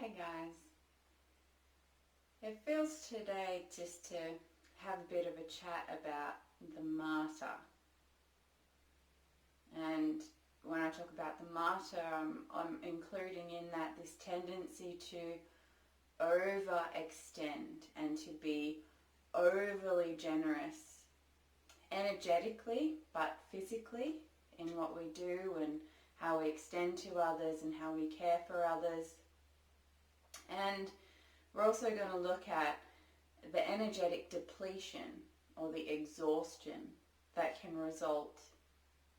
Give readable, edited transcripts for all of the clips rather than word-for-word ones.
Hey guys, it feels today just to have a bit of a chat about the martyr. And when I talk about the martyr, I'm including in that this tendency to overextend and to be overly generous energetically but physically in what we do and how we extend to others and how we care for others. And we're also going to look at the energetic depletion or the exhaustion that can result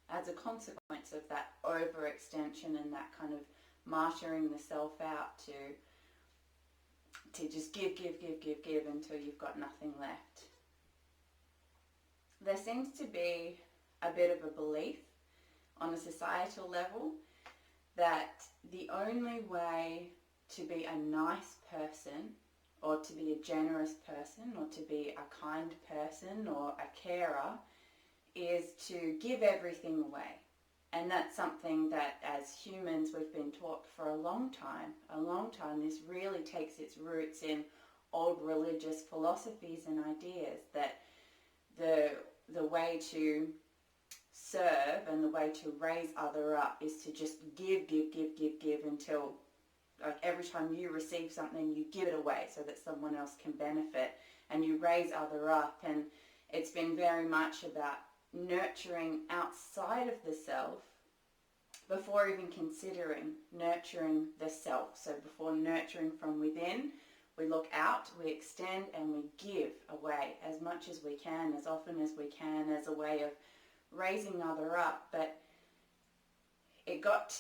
as a consequence of that overextension and that kind of martyring the self out to just give until you've got nothing left. There seems to be a bit of a belief on a societal level that the only way to be a nice person or to be a generous person or to be a kind person or a carer is to give everything away. And that's something that as humans we've been taught for a long time. This really takes its roots in old religious philosophies and ideas that the way to serve and the way to raise other up is to just give until, like, every time you receive something you give it away so that someone else can benefit, and you raise other up. And it's been very much about nurturing outside of the self before even considering nurturing the self. So before nurturing from within, we look out, we extend, and we give away as much as we can, as often as we can, as a way of raising other up. But it got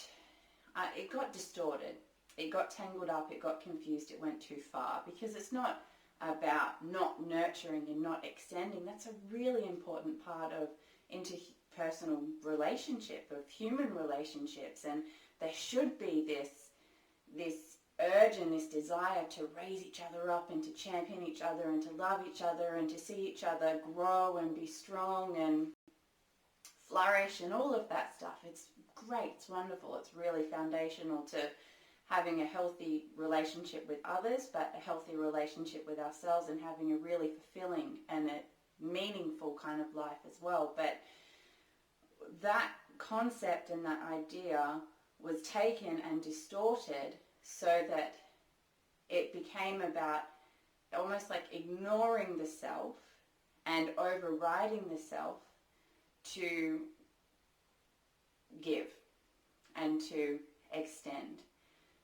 distorted. It got tangled up, it got confused, it went too far, because it's not about not nurturing and not extending. That's a really important part of interpersonal relationship, of human relationships, and there should be this urge and this desire to raise each other up and to champion each other and to love each other and to see each other grow and be strong and flourish and all of that stuff. It's great, it's wonderful, it's really foundational to having a healthy relationship with others, but a healthy relationship with ourselves, and having a really fulfilling and a meaningful kind of life as well. But that concept and that idea was taken and distorted so that it became about almost like ignoring the self and overriding the self to give and to extend.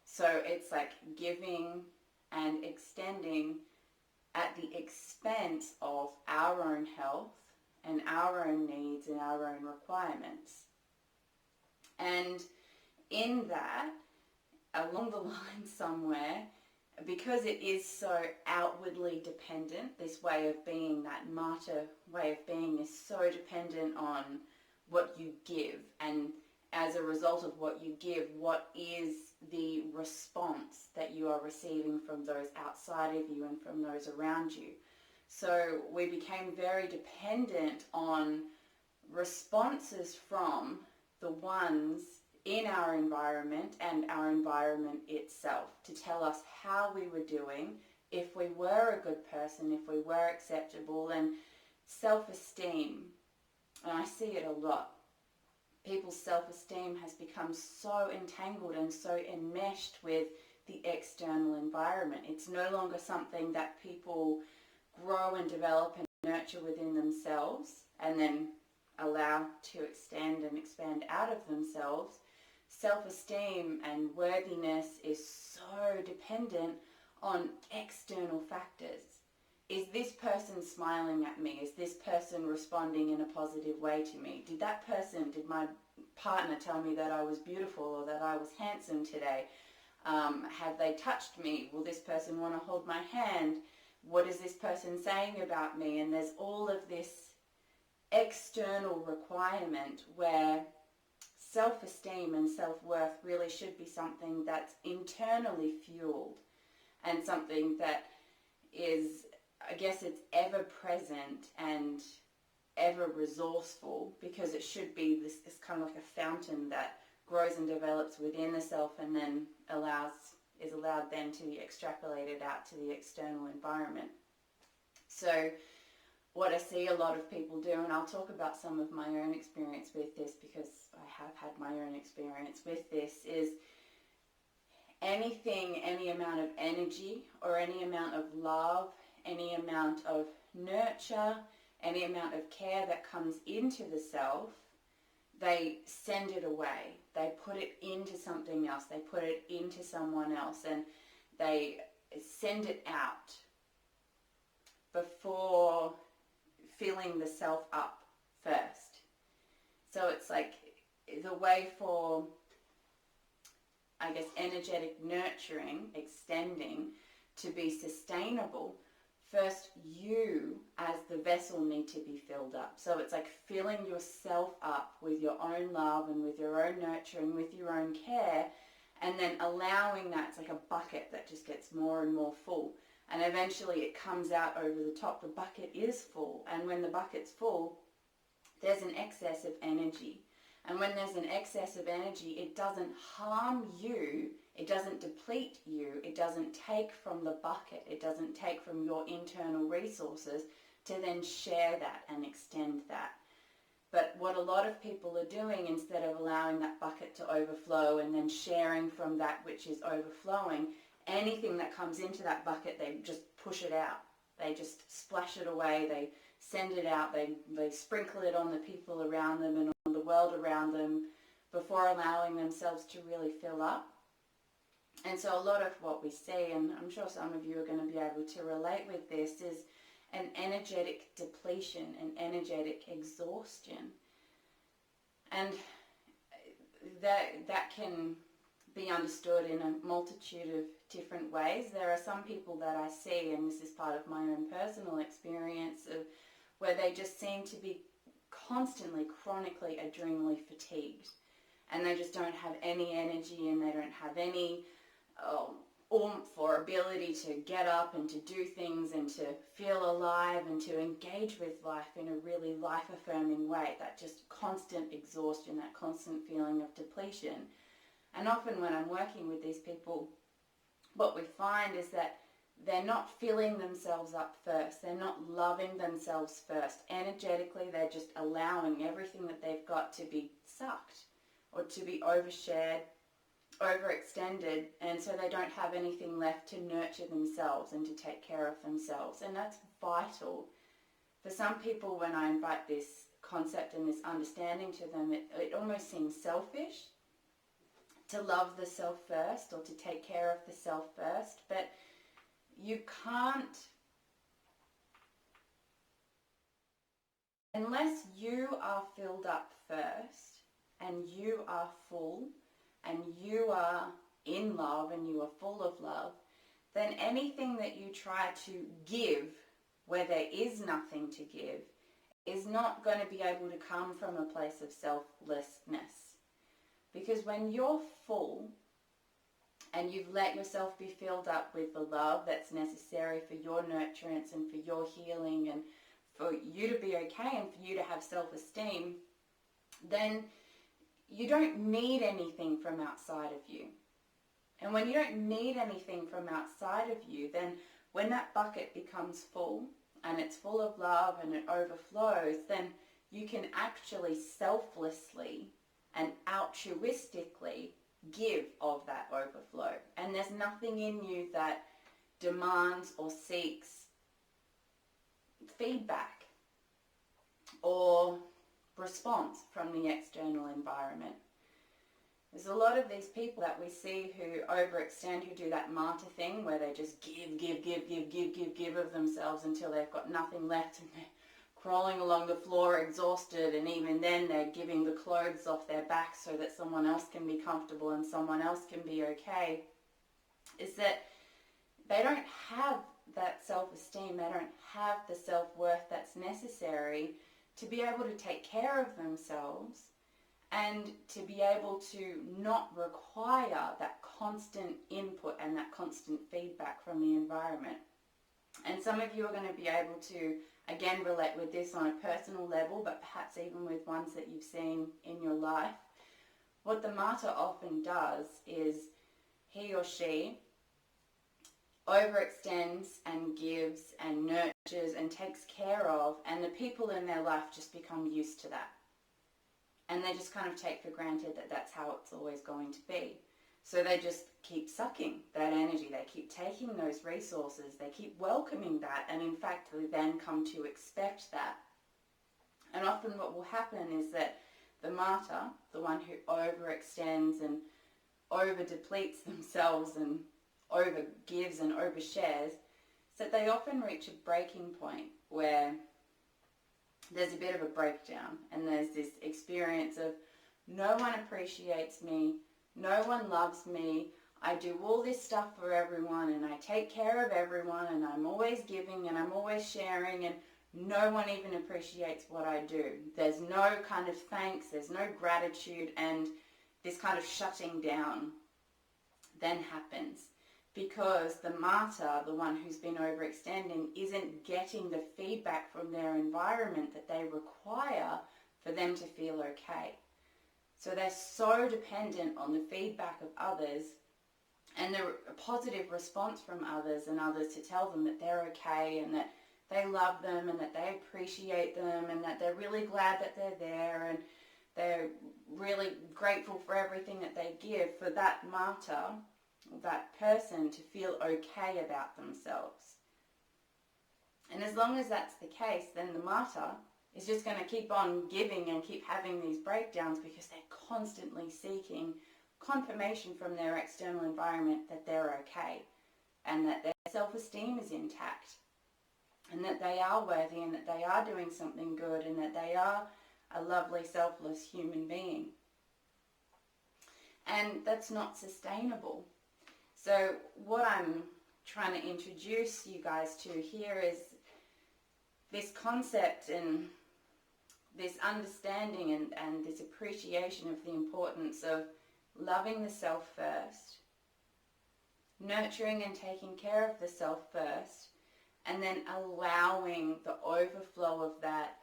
So it's like giving and extending at the expense of our own health and our own needs and our own requirements. And in that, along the line somewhere, because it is so outwardly dependent, this way of being, that martyr way of being, is so dependent on what you give, and as a result of what you give, what is the response that you are receiving from those outside of you and from those around you. So we became very dependent on responses from the ones in our environment and our environment itself to tell us how we were doing, if we were a good person, if we were acceptable. And self-esteem, and I see it a lot, people's self-esteem has become so entangled and so enmeshed with the external environment. It's no longer something that people grow and develop and nurture within themselves and then allow to extend and expand out of themselves. Self-esteem and worthiness is so dependent on external factors. Is this person smiling at me? Is this person responding in a positive way to me? Did my partner tell me that I was beautiful or that I was handsome today? Have they touched me? Will this person want to hold my hand? What is this person saying about me? And there's all of this external requirement where self-esteem and self-worth really should be something that's internally fueled, and something that is, I guess, it's ever present and ever resourceful, because it should be this kind of like a fountain that grows and develops within the self and then allows is allowed then to be extrapolated out to the external environment. So what I see a lot of people do, and I'll talk about some of my own experience with this because I have had my own experience with this, is anything, any amount of energy or any amount of love, any amount of nurture, any amount of care that comes into the self, they send it away. They put it into something else. They put it into someone else, and they send it out before filling the self up first. So it's like the way for, I guess, energetic nurturing, extending, to be sustainable, first you as the vessel need to be filled up. So it's like filling yourself up with your own love and with your own nurturing, with your own care, and then allowing that. It's like a bucket that just gets more and more full. And eventually it comes out over the top. The bucket is full. And when the bucket's full, there's an excess of energy. And when there's an excess of energy, it doesn't harm you, it doesn't deplete you, it doesn't take from the bucket, it doesn't take from your internal resources to then share that and extend that. But what a lot of people are doing, instead of allowing that bucket to overflow and then sharing from that which is overflowing, anything that comes into that bucket, they just push it out. They just splash it away, they send it out, they sprinkle it on the people around them and on the world around them before allowing themselves to really fill up. And so a lot of what we see, and I'm sure some of you are going to be able to relate with this, is an energetic depletion, an energetic exhaustion. And that can be understood in a multitude of different ways. There are some people that I see, and this is part of my own personal experience, of where they just seem to be constantly, chronically, adrenally fatigued, and they just don't have any energy, and they don't have any oomph or ability to get up and to do things and to feel alive and to engage with life in a really life-affirming way. That just constant exhaustion, that constant feeling of depletion. And often when I'm working with these people, what we find is that they're not filling themselves up first. They're not loving themselves first. Energetically, they're just allowing everything that they've got to be sucked or to be overshared, overextended, and so they don't have anything left to nurture themselves and to take care of themselves. And that's vital. For some people, when I invite this concept and this understanding to them, it almost seems selfish to love the self first or to take care of the self first, but you can't, unless you are filled up first and you are full and you are in love and you are full of love, then anything that you try to give where there is nothing to give is not going to be able to come from a place of selflessness. Because when you're full and you've let yourself be filled up with the love that's necessary for your nurturance and for your healing and for you to be okay and for you to have self-esteem, then you don't need anything from outside of you. And when you don't need anything from outside of you, then when that bucket becomes full and it's full of love and it overflows, then you can actually selflessly and altruistically give of that overflow. And there's nothing in you that demands or seeks feedback or response from the external environment. There's a lot of these people that we see who overextend, who do that martyr thing where they just give of themselves until they've got nothing left and they're crawling along the floor exhausted, and even then they're giving the clothes off their back so that someone else can be comfortable and someone else can be okay. Is that they don't have that self-esteem, they don't have the self-worth that's necessary to be able to take care of themselves and to be able to not require that constant input and that constant feedback from the environment. And some of you are going to be able to, again, relate with this on a personal level, but perhaps even with ones that you've seen in your life. What the martyr often does is he or she overextends and gives and nurtures and takes care of, and the people in their life just become used to that. And they just kind of take for granted that that's how it's always going to be. So they just keep sucking that energy, they keep taking those resources, they keep welcoming that, and in fact they then come to expect that. And often what will happen is that the martyr, the one who overextends and over-depletes themselves and over-gives and overshares, so that they often reach a breaking point where there's a bit of a breakdown, and there's this experience of no one appreciates me, no one loves me, I do all this stuff for everyone and I take care of everyone and I'm always giving and I'm always sharing, and no one even appreciates what I do. There's no kind of thanks, there's no gratitude, and this kind of shutting down then happens. Because the martyr, the one who's been overextending, isn't getting the feedback from their environment that they require for them to feel okay. So they're so dependent on the feedback of others and the positive response from others and others to tell them that they're okay and that they love them and that they appreciate them and that they're really glad that they're there and they're really grateful for everything that they give, for that martyr, that person, to feel okay about themselves. And as long as that's the case, then the martyr is just going to keep on giving and keep having these breakdowns because they're constantly seeking confirmation from their external environment that they're okay and that their self-esteem is intact and that they are worthy and that they are doing something good and that they are a lovely, selfless human being. And that's not sustainable. So what I'm trying to introduce you guys to here is this concept and this understanding and this appreciation of the importance of loving the self first, nurturing and taking care of the self first, and then allowing the overflow of that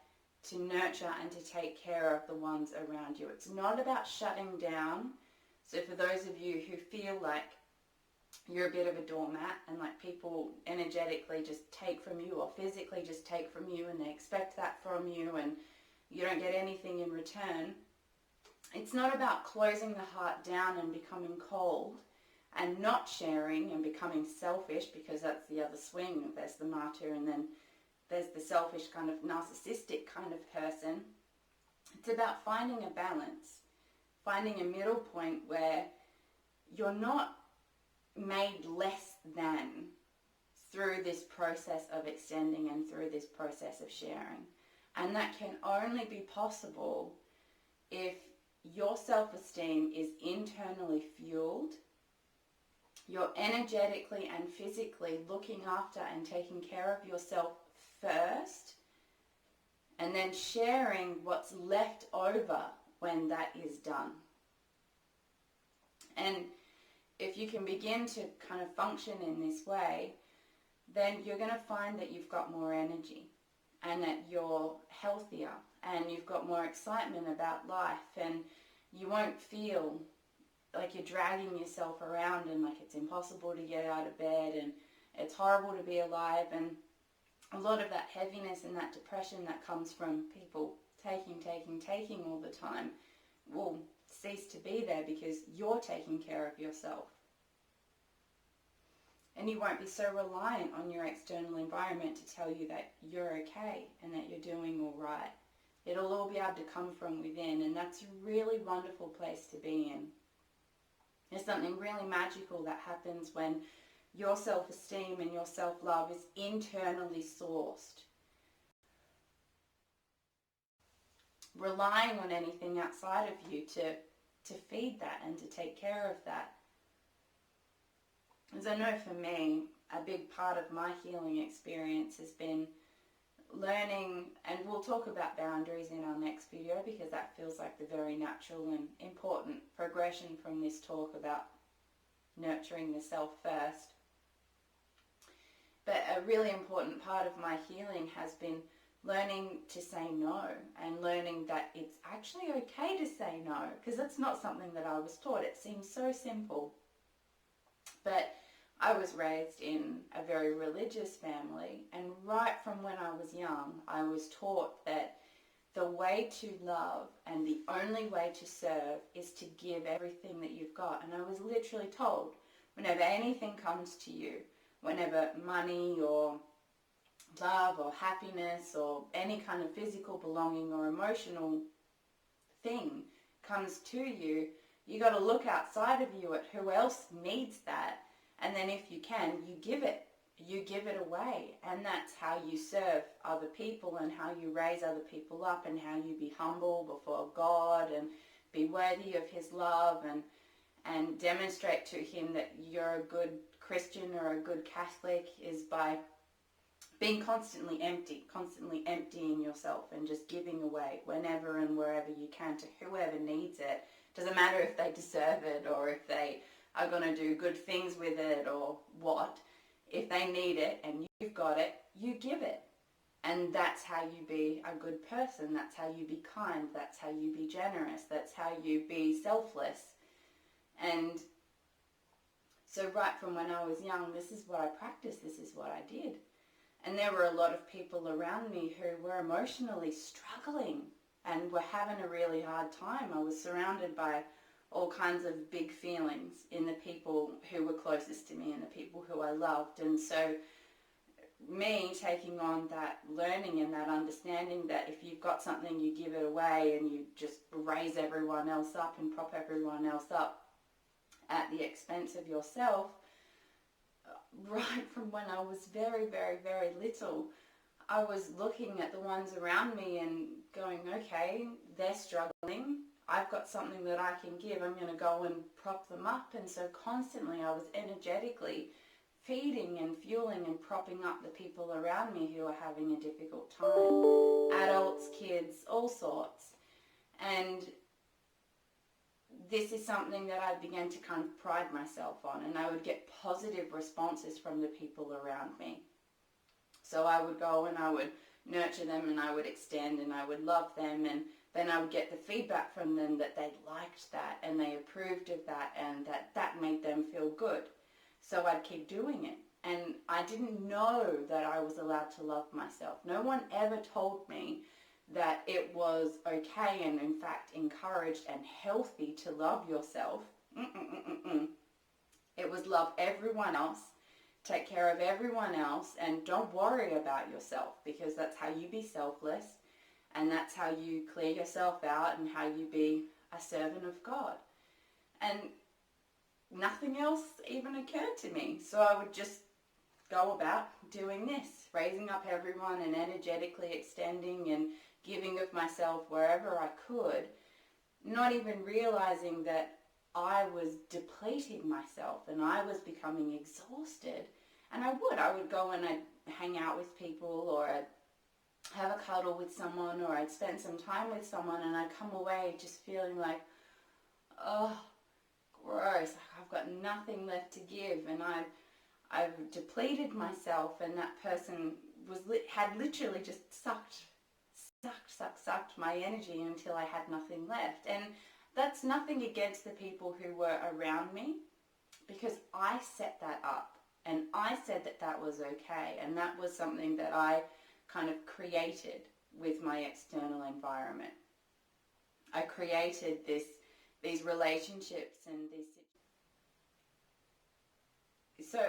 to nurture and to take care of the ones around you. It's not about shutting down. So for those of you who feel like you're a bit of a doormat and like people energetically just take from you or physically just take from you and they expect that from you and you don't get anything in return, it's not about closing the heart down and becoming cold and not sharing and becoming selfish, because that's the other swing. There's the martyr and then there's the selfish kind of narcissistic kind of person. It's about finding a balance, finding a middle point where you're not made less than through this process of extending and through this process of sharing. And that can only be possible if your self-esteem is internally fueled, you're energetically and physically looking after and taking care of yourself first, and then sharing what's left over when that is done. And if you can begin to kind of function in this way, then you're going to find that you've got more energy and that you're healthier and you've got more excitement about life, and you won't feel like you're dragging yourself around and like it's impossible to get out of bed and it's horrible to be alive. And a lot of that heaviness and that depression that comes from people taking all the time will cease to be there because you're taking care of yourself. And you won't be so reliant on your external environment to tell you that you're okay and that you're doing all right. It'll all be able to come from within, and that's a really wonderful place to be in. There's something really magical that happens when your self-esteem and your self-love is internally sourced. Relying on anything outside of you to feed that and to take care of that. As I know for me, a big part of my healing experience has been learning, and we'll talk about boundaries in our next video because that feels like the very natural and important progression from this talk about nurturing the self first. But a really important part of my healing has been learning to say no, and learning that it's actually okay to say no, because that's not something that I was taught. It seems so simple. But I was raised in a very religious family, and right from when I was young, I was taught that the way to love and the only way to serve is to give everything that you've got. And I was literally told, whenever anything comes to you, whenever money or love or happiness or any kind of physical belonging or emotional thing comes to you, you got to look outside of you at who else needs that, and then if you can, you give it away. And that's how you serve other people, and how you raise other people up, and how you be humble before God and be worthy of his love, and demonstrate to him that you're a good Christian or a good Catholic is by being constantly emptying yourself and just giving away whenever and wherever you can to whoever needs it. Doesn't matter if they deserve it or if they are going to do good things with it or what. If they need it and you've got it, you give it. And that's how you be a good person. That's how you be kind. That's how you be generous. That's how you be selfless. And so right from when I was young, this is what I practiced. This is what I did. And there were a lot of people around me who were emotionally struggling and were having a really hard time. I was surrounded by all kinds of big feelings in the people who were closest to me and the people who I loved. And so me taking on that learning and that understanding that if you've got something, you give it away and you just raise everyone else up and prop everyone else up at the expense of yourself. Right from when I was very, very, very little, I was looking at the ones around me and going, okay, they're struggling. I've got something that I can give. I'm going to go and prop them up. And so constantly I was energetically feeding and fueling and propping up the people around me who are having a difficult time. Adults, kids, all sorts. And this is something that I began to kind of pride myself on, and I would get positive responses from the people around me. So I would go and I would nurture them and I would extend and I would love them, and then I would get the feedback from them that they liked that and they approved of that and that made them feel good. So I'd keep doing it, and I didn't know that I was allowed to love myself. No one ever told me that it was okay and in fact encouraged and healthy to love yourself. It was love everyone else, take care of everyone else, and don't worry about yourself, because that's how you be selfless and that's how you clear yourself out and how you be a servant of God. And nothing else even occurred to me. So I would just go about doing this, raising up everyone and energetically extending and giving of myself wherever I could, not even realizing that I was depleting myself and I was becoming exhausted. And I would go and I'd hang out with people, or I'd have a cuddle with someone, or I'd spend some time with someone, and I'd come away just feeling like, oh, gross, I've got nothing left to give, and I've depleted myself, and that person had literally just sucked my energy until I had nothing left. And that's nothing against the people who were around me, because I set that up and I said that that was okay, and that was something that I kind of created with my external environment. I created these relationships and these. So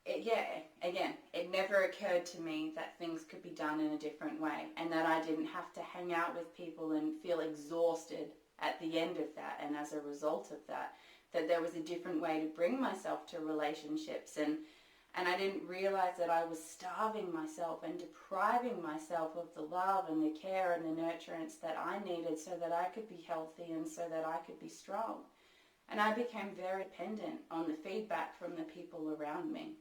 it never occurred to me that things could be done in a different way, and that I didn't have to hang out with people and feel exhausted at the end of that, and as a result of that there was a different way to bring myself to relationships, and I didn't realize that I was starving myself and depriving myself of the love and the care and the nurturance that I needed so that I could be healthy and so that I could be strong. And I became very dependent on the feedback from the people around me.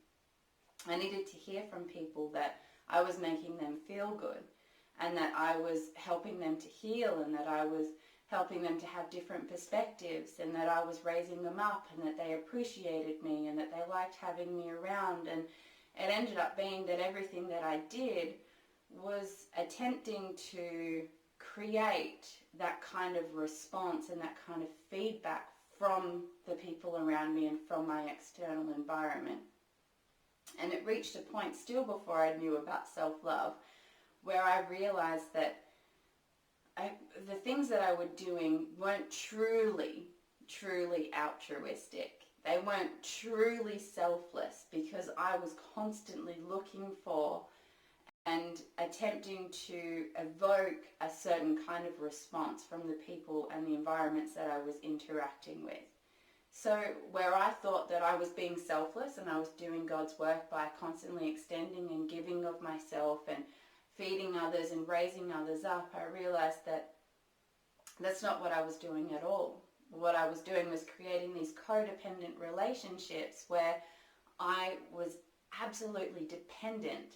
I needed to hear from people that I was making them feel good, and that I was helping them to heal, and that I was helping them to have different perspectives, and that I was raising them up, and that they appreciated me, and that they liked having me around. And it ended up being that everything that I did was attempting to create that kind of response and that kind of feedback from the people around me and from my external environment. And it reached a point still before I knew about self-love where I realized that the things that I was doing weren't truly altruistic. They weren't truly selfless, because I was constantly looking for and attempting to evoke a certain kind of response from the people and the environments that I was interacting with. So where I thought that I was being selfless and I was doing God's work by constantly extending and giving of myself and feeding others and raising others up, I realized that that's not what I was doing at all. What I was doing was creating these codependent relationships where I was absolutely dependent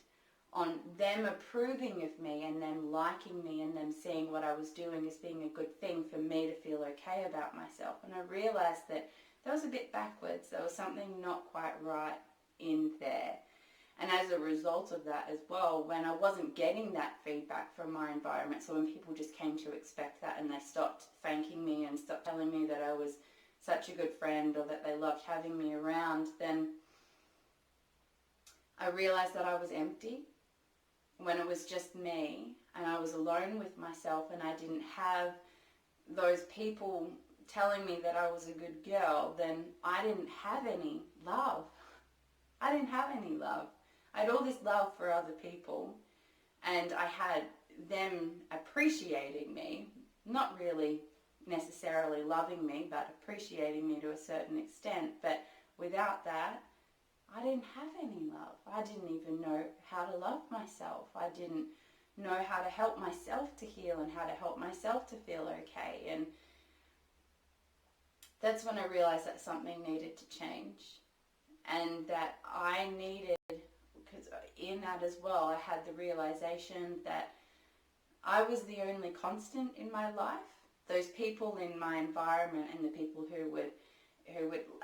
on them approving of me and them liking me and them seeing what I was doing as being a good thing for me to feel okay about myself. And I realized that was a bit backwards. There was something not quite right in there. And as a result of that as well, when I wasn't getting that feedback from my environment, so when people just came to expect that and they stopped thanking me and stopped telling me that I was such a good friend or that they loved having me around, then I realized that I was empty when it was just me and I was alone with myself, and I didn't have those people telling me that I was a good girl. Then I didn't have any love. I didn't have any love. I had all this love for other people, and I had them appreciating me, not really necessarily loving me, but appreciating me to a certain extent. But without that, I didn't have any love. I didn't even know how to love myself. I didn't know how to help myself to heal and how to help myself to feel okay. And that's when I realized that something needed to change, and that I needed, because in that as well, I had the realization that I was the only constant in my life. Those people in my environment and the people who would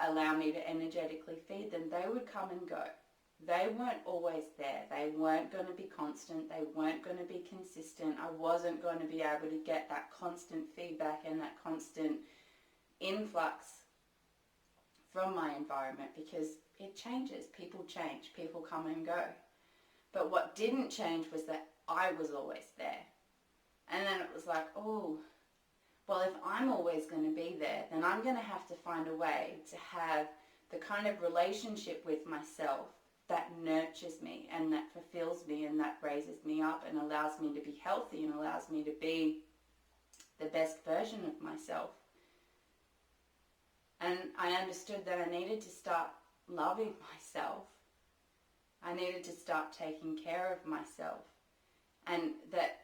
allow me to energetically feed them, they would come and go. They weren't always there. They weren't going to be constant. They weren't going to be consistent. I wasn't going to be able to get that constant feedback and that constant influx from my environment, because it changes. People change. People come and go. But what didn't change was that I was always there. And then it was like, oh, well, if I'm always going to be there, then I'm going to have to find a way to have the kind of relationship with myself that nurtures me and that fulfills me and that raises me up and allows me to be healthy and allows me to be the best version of myself. And I understood that I needed to start loving myself. I needed to start taking care of myself, and that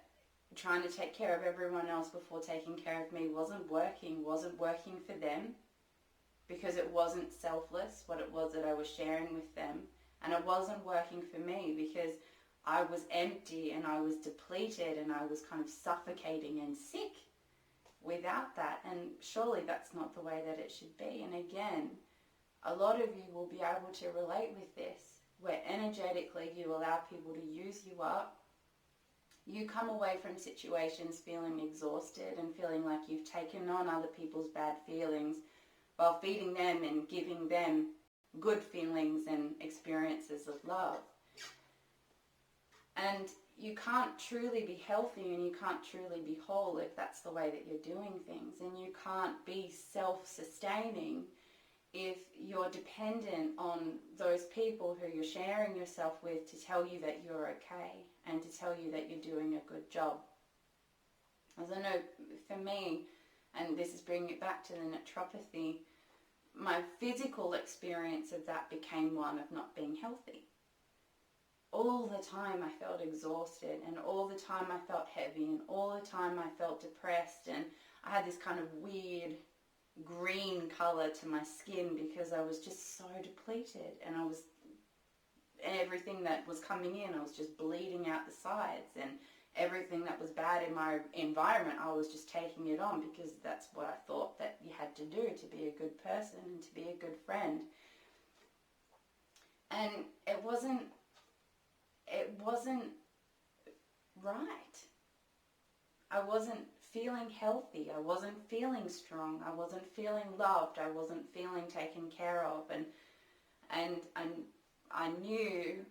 trying to take care of everyone else before taking care of me wasn't working for them, because it wasn't selfless what it was that I was sharing with them, and it wasn't working for me because I was empty and I was depleted and I was kind of suffocating and sick without that. And surely that's not the way that it should be. And again, a lot of you will be able to relate with this, where energetically you allow people to use you up. You come away from situations feeling exhausted and feeling like you've taken on other people's bad feelings while feeding them and giving them good feelings and experiences of love. And you can't truly be healthy and you can't truly be whole if that's the way that you're doing things. And you can't be self-sustaining if you're dependent on those people who you're sharing yourself with to tell you that you're okay and to tell you that you're doing a good job. As I know, for me, and this is bringing it back to the naturopathy, my physical experience of that became one of not being healthy. All the time I felt exhausted, and all the time I felt heavy, and all the time I felt depressed, and I had this kind of weird green color to my skin because I was just so depleted, and everything that was coming in, I was just bleeding out the sides, and everything that was bad in my environment, I was just taking it on because that's what I thought that you had to do to be a good person and to be a good friend. And it wasn't right. I wasn't feeling healthy. I wasn't feeling strong. I wasn't feeling loved. I wasn't feeling taken care of. And I knew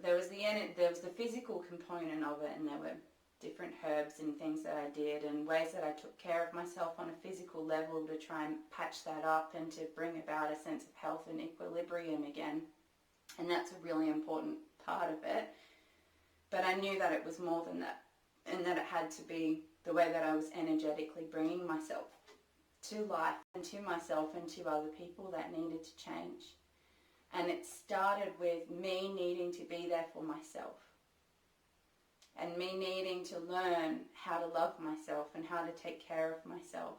there was the physical component of it, and there were different herbs and things that I did and ways that I took care of myself on a physical level to try and patch that up and to bring about a sense of health and equilibrium again. And that's a really important part of it. But I knew that it was more than that, and that it had to be the way that I was energetically bringing myself to life and to myself and to other people that needed to change. And it started with me needing to be there for myself, and me needing to learn how to love myself and how to take care of myself,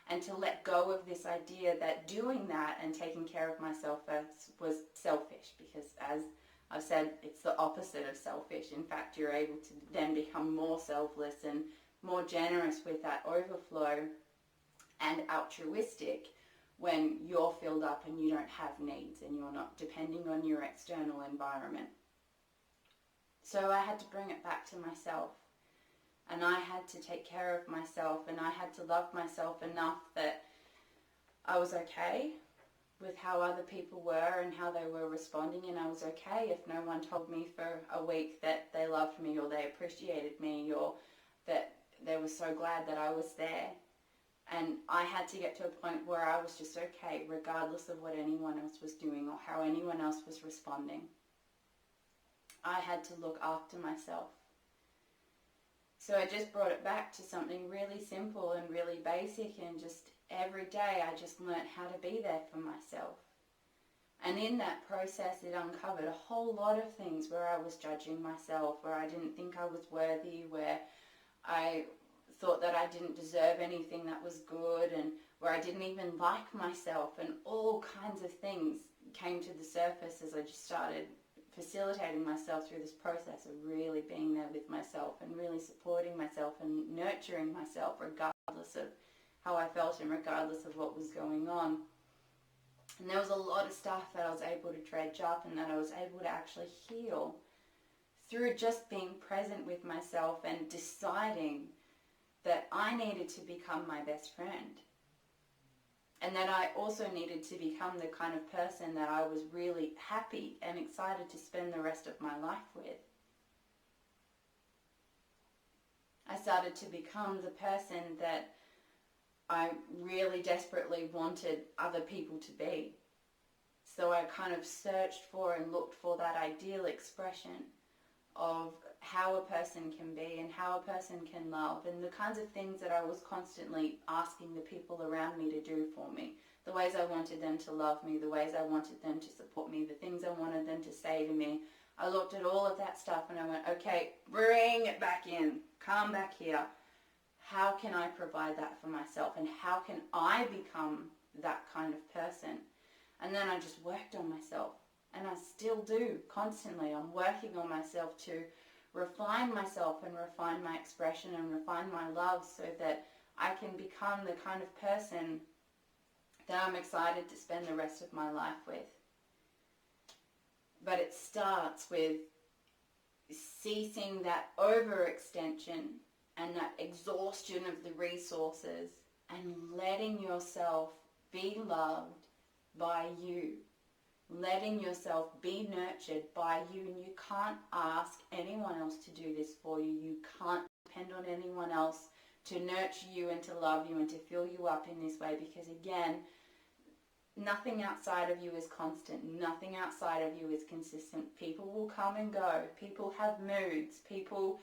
and to let go of this idea that doing that and taking care of myself was selfish, because as I've said, it's the opposite of selfish. In fact, you're able to then become more selfless and more generous with that overflow and altruistic when you're filled up and you don't have needs and you're not depending on your external environment. So I had to bring it back to myself, and I had to take care of myself, and I had to love myself enough that I was okay with how other people were and how they were responding, and I was okay if no one told me for a week that they loved me or they appreciated me or that they were so glad that I was there. And I had to get to a point where I was just okay regardless of what anyone else was doing or how anyone else was responding. I had to look after myself. So I just brought it back to something really simple and really basic, and just every day I just learnt how to be there for myself. And in that process it uncovered a whole lot of things where I was judging myself, where I didn't think I was worthy, where I thought that I didn't deserve anything that was good, and where I didn't even like myself, and all kinds of things came to the surface as I just started facilitating myself through this process of really being there with myself and really supporting myself and nurturing myself regardless of how I felt and regardless of what was going on. And there was a lot of stuff that I was able to dredge up and that I was able to actually heal through just being present with myself and deciding that I needed to become my best friend. And that I also needed to become the kind of person that I was really happy and excited to spend the rest of my life with. I started to become the person that I really desperately wanted other people to be. So I kind of searched for and looked for that ideal expression of how a person can be and how a person can love, and the kinds of things that I was constantly asking the people around me to do for me, the ways I wanted them to love me, the ways I wanted them to support me, the things I wanted them to say to me. I looked at all of that stuff and I went, okay, bring it back in, come back here. How can I provide that for myself, and how can I become that kind of person? And then I just worked on myself. And I still do, constantly. I'm working on myself to refine myself and refine my expression and refine my love so that I can become the kind of person that I'm excited to spend the rest of my life with. But it starts with ceasing that overextension and that exhaustion of the resources and letting yourself be loved by you. Letting yourself be nurtured by you, and you can't ask anyone else to do this for you. You can't depend on anyone else to nurture you and to love you and to fill you up in this way, because again, nothing outside of you is constant. Nothing outside of you is consistent. People will come and go. People have moods. People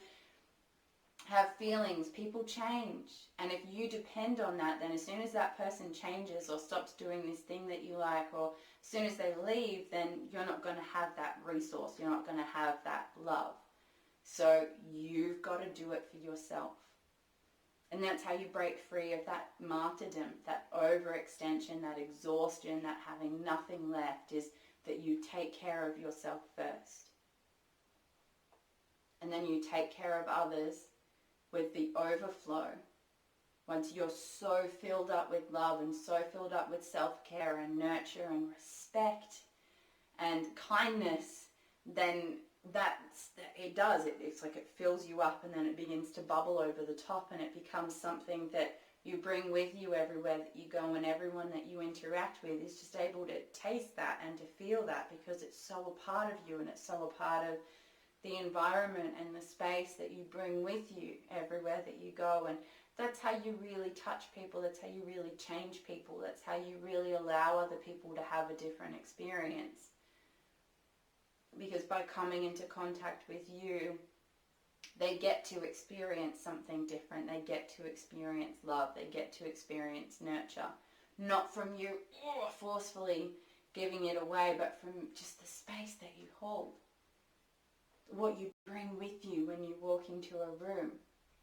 have feelings. People change. And if you depend on that, then as soon as that person changes or stops doing this thing that you like, or as soon as they leave, then you're not going to have that resource. You're not going to have that love. So you've got to do it for yourself. And that's how you break free of that martyrdom, that overextension, that exhaustion, that having nothing left, is that you take care of yourself first. And then you take care of others with the overflow. Once you're so filled up with love and so filled up with self-care and nurture and respect and kindness, then it's like it fills you up, and then it begins to bubble over the top, and it becomes something that you bring with you everywhere that you go, and everyone that you interact with is just able to taste that and to feel that, because it's so a part of you, and it's so a part of the environment and the space that you bring with you everywhere that you go. And that's how you really touch people. That's how you really change people. That's how you really allow other people to have a different experience. Because by coming into contact with you, they get to experience something different. They get to experience love. They get to experience nurture. Not from you forcefully giving it away, but from just the space that you hold. What you bring with you when you walk into a room.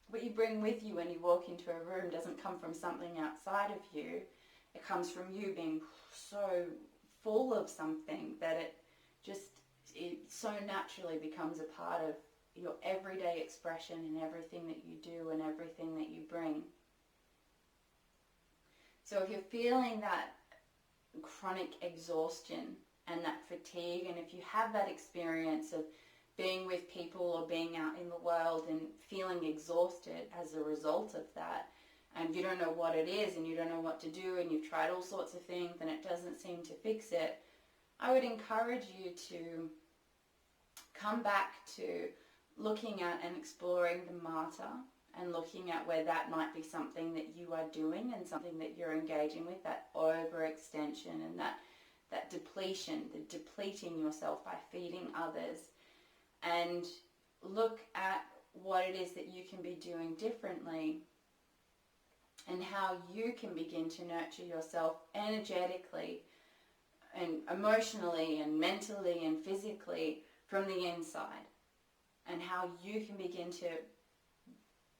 What you bring with you when you walk into a room doesn't come from something outside of you. It comes from you being so full of something that it so naturally becomes a part of your everyday expression in everything that you do and everything that you bring. So if you're feeling that chronic exhaustion and that fatigue, and if you have that experience of being with people or being out in the world and feeling exhausted as a result of that, and you don't know what it is and you don't know what to do, and you've tried all sorts of things and it doesn't seem to fix it, I would encourage you to come back to looking at and exploring the Martyr, and looking at where that might be something that you are doing and something that you're engaging with, that overextension and that depletion, the depleting yourself by feeding others. And look at what it is that you can be doing differently, and how you can begin to nurture yourself energetically and emotionally and mentally and physically from the inside, and how you can begin to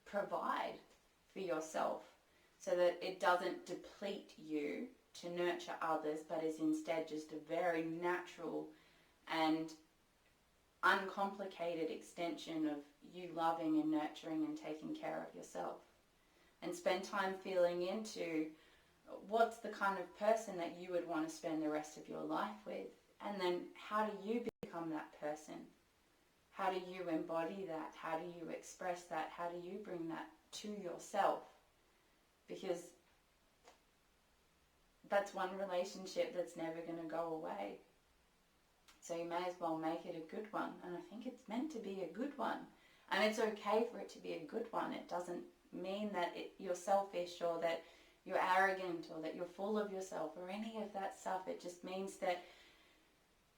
provide for yourself so that it doesn't deplete you to nurture others, but is instead just a very natural and uncomplicated extension of you loving and nurturing and taking care of yourself. And spend time feeling into what's the kind of person that you would want to spend the rest of your life with, and then how do you become that person? How do you embody that? How do you express that? How do you bring that to yourself? Because that's one relationship that's never going to go away. So you may as well make it a good one. And I think it's meant to be a good one. And it's okay for it to be a good one. It doesn't mean that you're selfish, or that you're arrogant, or that you're full of yourself, or any of that stuff. It just means that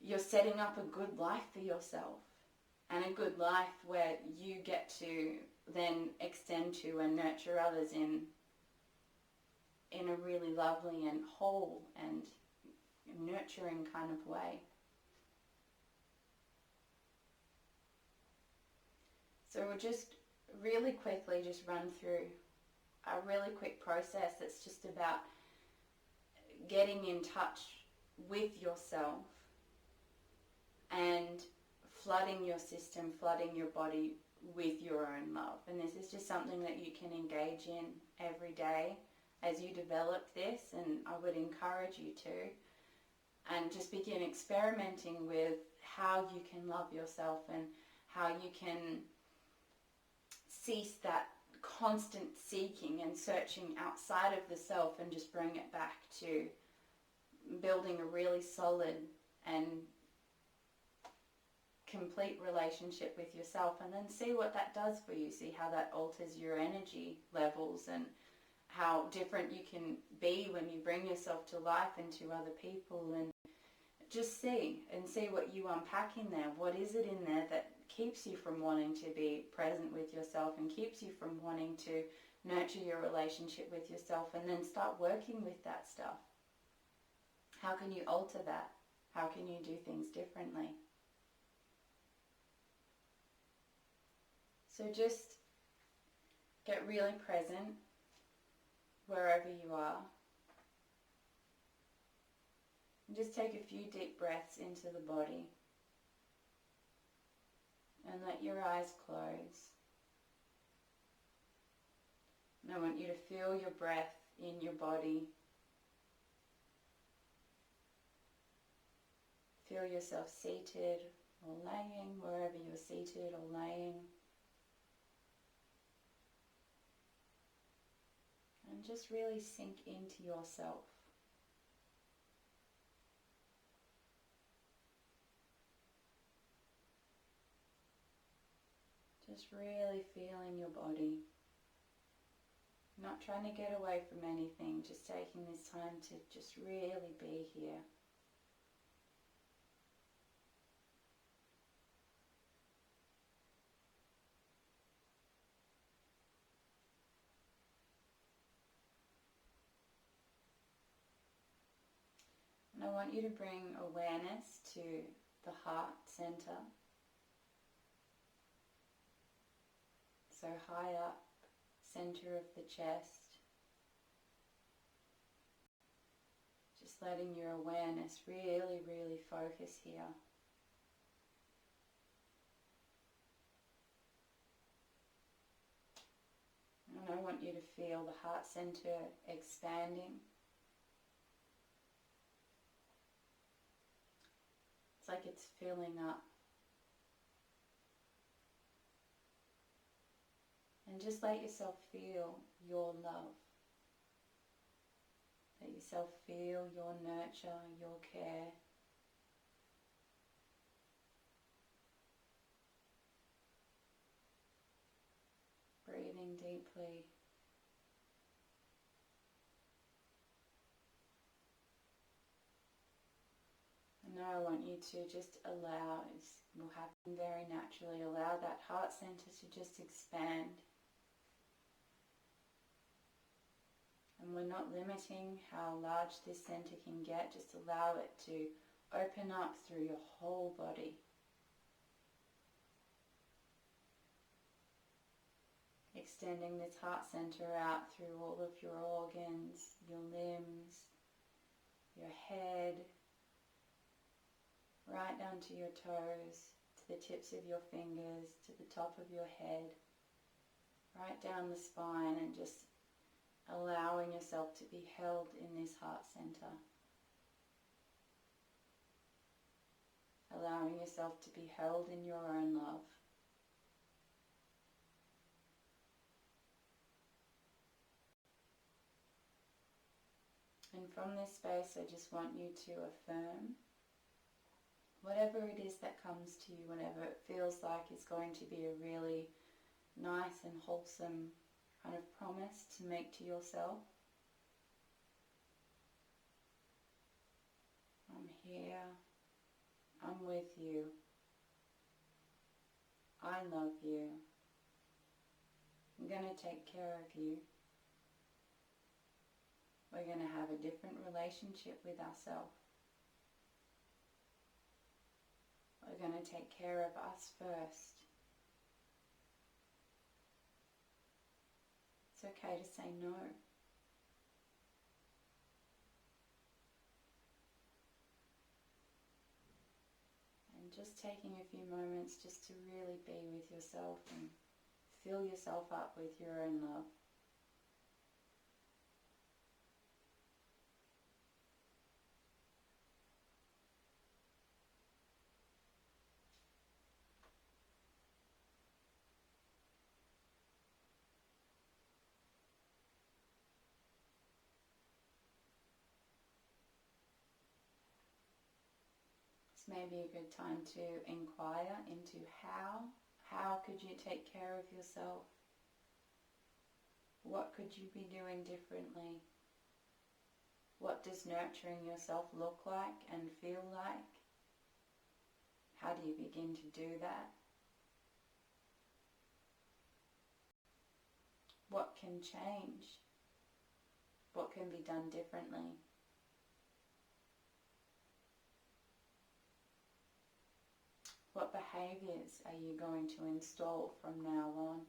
you're setting up a good life for yourself, and a good life where you get to then extend to and nurture others in a really lovely and whole and nurturing kind of way. So we'll just really quickly just run through a really quick process that's just about getting in touch with yourself and flooding your system, flooding your body with your own love. And this is just something that you can engage in every day as you develop this, and I would encourage you to. And just begin experimenting with how you can love yourself, and how you can cease that constant seeking and searching outside of the self, and just bring it back to building a really solid and complete relationship with yourself, and then see what that does for you. See how that alters your energy levels, and how different you can be when you bring yourself to life and to other people. And just see what you unpack in there. What is it in there that keeps you from wanting to be present with yourself, and keeps you from wanting to nurture your relationship with yourself? And then start working with that stuff. How can you alter that? How can you do things differently? So just get really present wherever you are. And just take a few deep breaths into the body. And let your eyes close. And I want you to feel your breath in your body. Feel yourself seated or laying, wherever you're seated or laying. And just really sink into yourself. Just really feeling your body. Not trying to get away from anything, just taking this time to just really be here. And I want you to bring awareness to the heart center. So high up, center of the chest. Just letting your awareness really, really focus here. And I want you to feel the heart center expanding. It's like it's filling up. And just let yourself feel your love. Let yourself feel your nurture, your care. Breathing deeply. And now I want you to just allow, it will happen very naturally, allow that heart center to just expand. And we're not limiting how large this center can get, just allow it to open up through your whole body. Extending this heart center out through all of your organs, your limbs, your head, right down to your toes, to the tips of your fingers, to the top of your head, right down the spine, and just allowing yourself to be held in this heart center. Allowing yourself to be held in your own love. And from this space, I just want you to affirm whatever it is that comes to you, whenever it feels like it's going to be a really nice and wholesome kind of promise to make to yourself. I'm here. I'm with you. I love you. I'm going to take care of you. We're going to have a different relationship with ourselves. We're going to take care of us first. It's okay to say no. And just taking a few moments just to really be with yourself and fill yourself up with your own love. Maybe a good time to inquire into how could you take care of yourself? What could you be doing differently? What does nurturing yourself look like and feel like? How do you begin to do that? What can change? What can be done differently? What behaviours are you going to install from now on?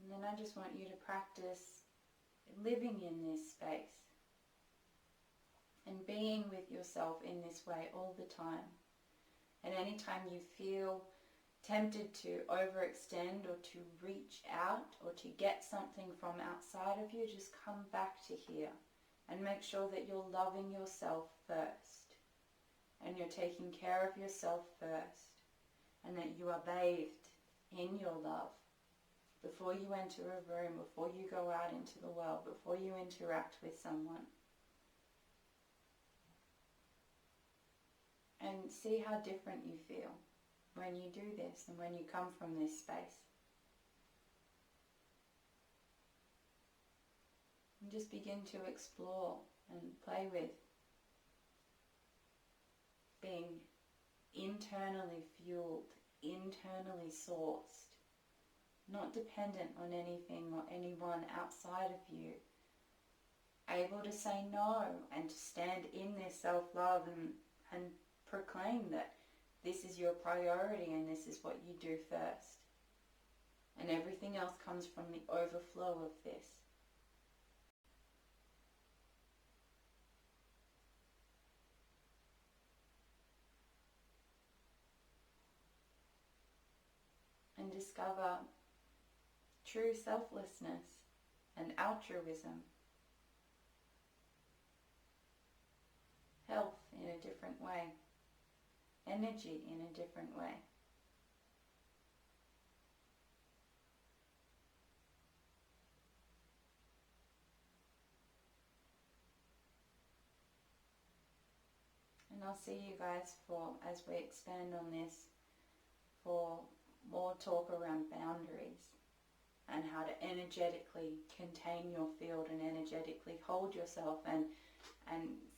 And then I just want you to practice living in this space and being with yourself in this way all the time. And anytime you feel tempted to overextend or to reach out or to get something from outside of you, just come back to here and make sure that you're loving yourself first. and you're taking care of yourself first, and that you are bathed in your love before you enter a room, before you go out into the world, before you interact with someone. And see how different you feel when you do this and when you come from this space. And just begin to explore and play with being internally fueled, internally sourced, not dependent on anything or anyone outside of you, able to say no and to stand in this self-love and proclaim that this is your priority and this is what you do first. And everything else comes from the overflow of this. And discover true selflessness and altruism. Health in a different way. Energy in a different way. And I'll see you guys as we expand on this, for more talk around boundaries and how to energetically contain your field and energetically hold yourself, and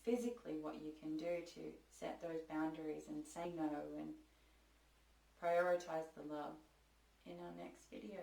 physically what you can do to set those boundaries and say no and prioritize the love in our next video.